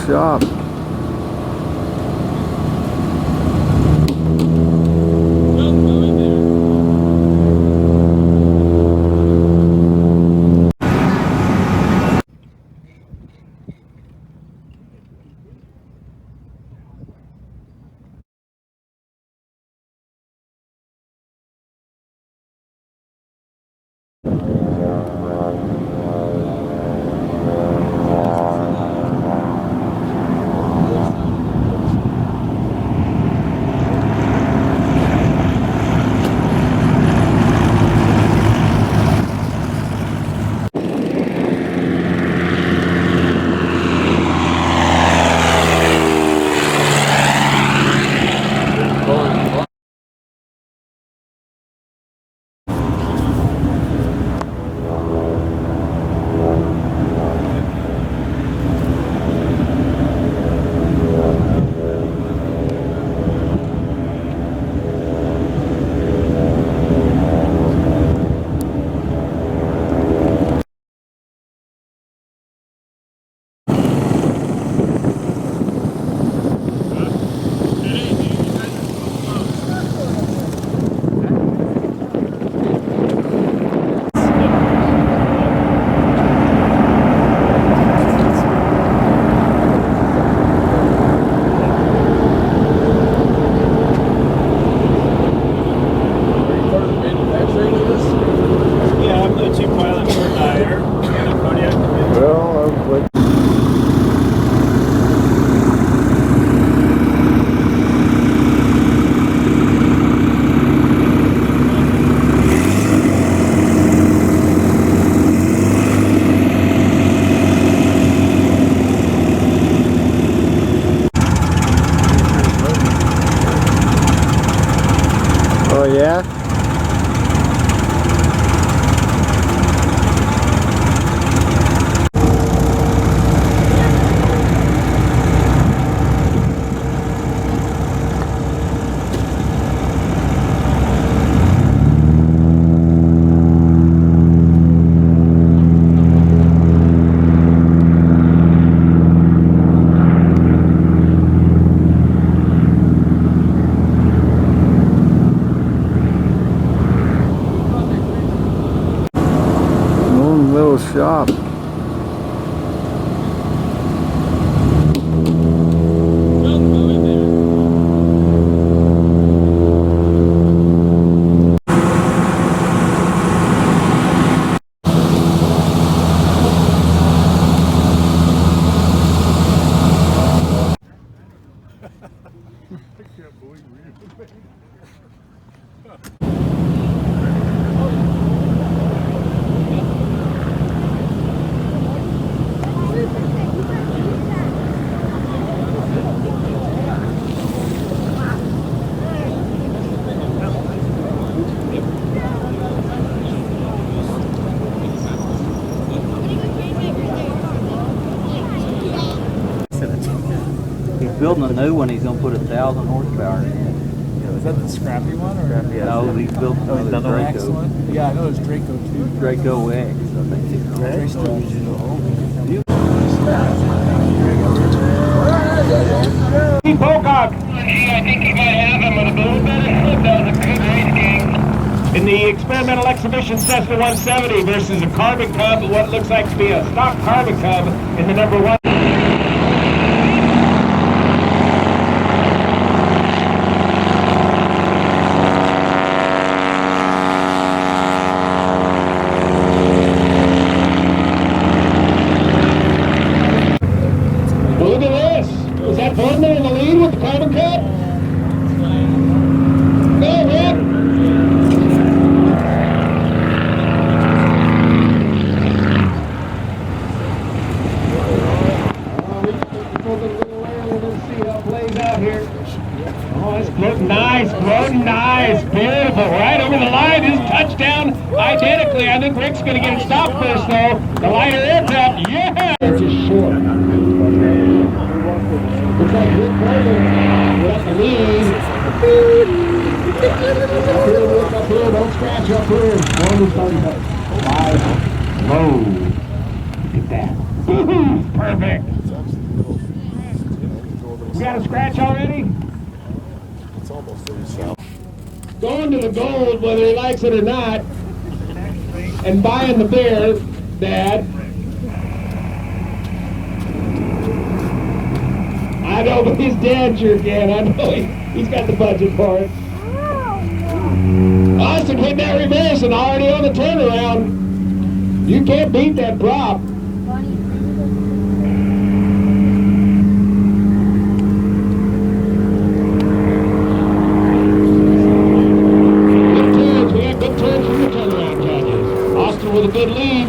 shop. Oh yeah? Little shop. He's building a new one. He's gonna put 1,000 horsepower in it. Is that the scrappy one? Or? Scrappy, no, he's built another X Draco. one? Yeah, I know there's Draco too. Draco X, I think it's called. Steve Pocock. I think he might have him with a little bit of slip. That was a good race game. In the experimental exhibition Cessna 170 versus a Carbon Cub, what looks like to be a stock Carbon Cub in the number one. Look at this. Is that Bordner in the lead with the Carbon Cup? Go, Rick. Let's see how it plays out here. Oh, it's floating nice, beautiful. Right over the line, his touchdown identically. I think Rick's going to get it stopped first, though. The lighter aircraft, yeah! It's just short. Looks like Rick Carter got the lead. Up here, don't scratch up here. One is 5. Low. Look at that. Perfect. got a scratch already? Going to the gold, whether he likes it or not, and buying the beer, Dad. I know, but his dad sure can. I know he's got the budget for it. Austin hit that reverse and already on the turnaround. You can't beat that prop. Good turns. We had good turns from the turnaround judges. Austin with a good lead.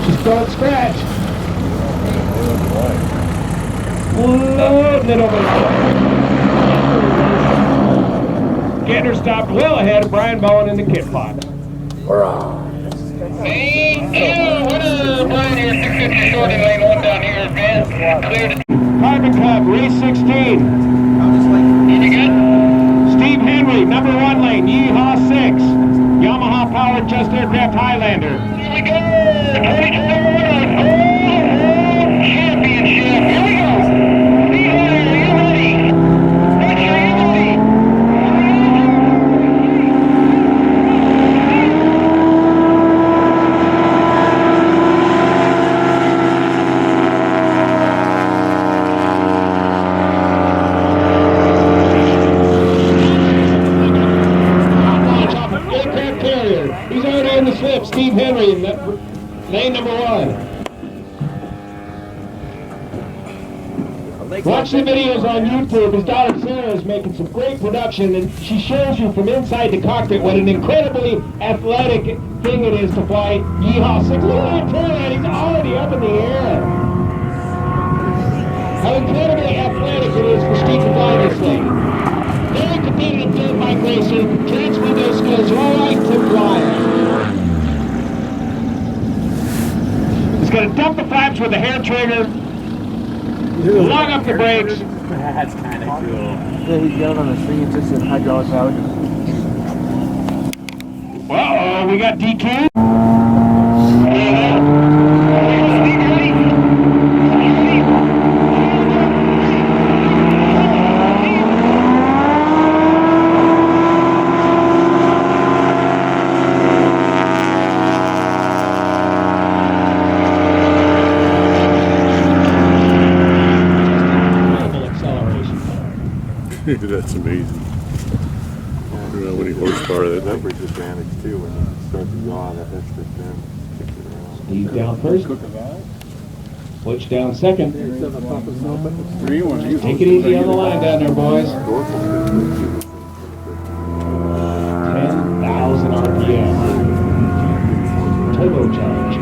Just don't scratch. Loading it over the Getting her stopped well ahead of Brian Bowen in the kit pot. Thank you. What is Brian here? 650 short in lane 1 down here. Advance. Cleared. Carbon Cup, race 16. Did you good? Steve Henry, number 1 lane, Yeehaw 6. Yamaha powered just aircraft Highlander. Here we go. 22 championship. Here we go. Steve Henry, are you ready? Rich, are you ready? Aircraft carrier. He's already in the slip. Steve Henry, in lane number 1. Watch the videos on YouTube. His daughter Sarah is making some great production, and she shows you from inside the cockpit what an incredibly athletic thing it is to fly Yeehaw 6. Look at that turnaround. He's already up in the air. How incredibly athletic it is for Steve to fly this thing. Very competitive dirt bike racer. Transfer those skills right to flying. He's going to dump the flaps with the hair trigger. Log up the brakes. That's kind of cool. Yeah, he's got it on a string. It's just a hydraulic valve. Uh-oh, we got DQ. That's amazing. I don't know what horsepower that leverage advantage too when you start to yaw that extra fin, kicks it around. Steve down first. Butch down second. 3-1. Take it easy on the line down there, boys. 10,000 RPM. Turbocharged.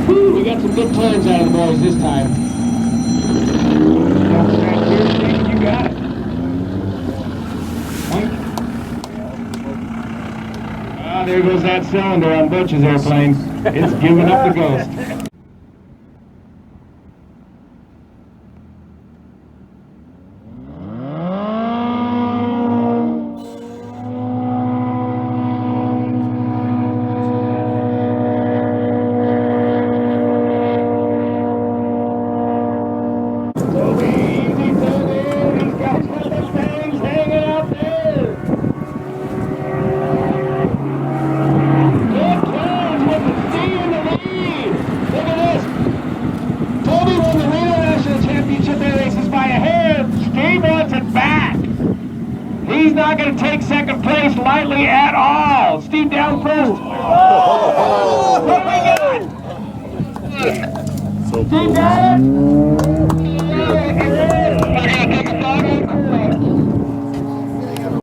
Woo, we got some good turns out of the boys this time. You got it. Ah, there goes that cylinder on Butch's airplane. It's giving up the ghost. He's not going to take second place lightly at all. Steve down first. Oh, what do we got? So Steve cool. got it.